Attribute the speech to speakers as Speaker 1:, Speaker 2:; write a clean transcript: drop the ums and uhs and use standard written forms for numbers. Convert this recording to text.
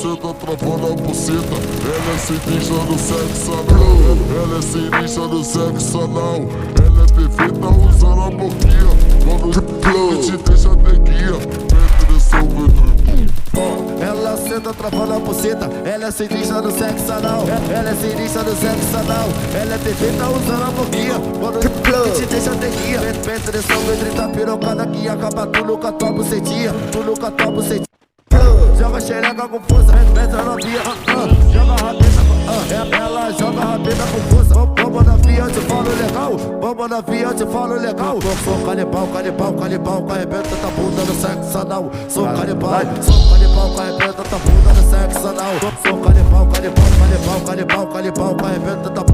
Speaker 1: cê tá travando a buceta. Ela é sinistra do sexo anal. Ela é sinistra do sexo anal. Ela é perfeita usando a boquinha. Quando te deixa ter guia. Penetração,
Speaker 2: ela senta travando a buceta. Ela é sinistra do sexo anal. Ela é sinistra do sexo anal. Ela é perfeita usando a boquinha. Quando te deixa ter guia. Penetração, grita pirocada que acaba tudo com a tua bucetinha. Tudo com a tua bucetinha. Joga xereca com força, entra novinha, joga rabeta, ela joga rabeta com força. Vamos na via, eu te falo legal. Vamos na via, eu te falo legal. Sou canibal, canibal, canibal, que arrebenta tua bunda no sexo anal. Sou canibal, que arrebenta tua bunda no sexo anal. Sou canibal, canibal, canibal, canibal, canibal, que arrebenta tua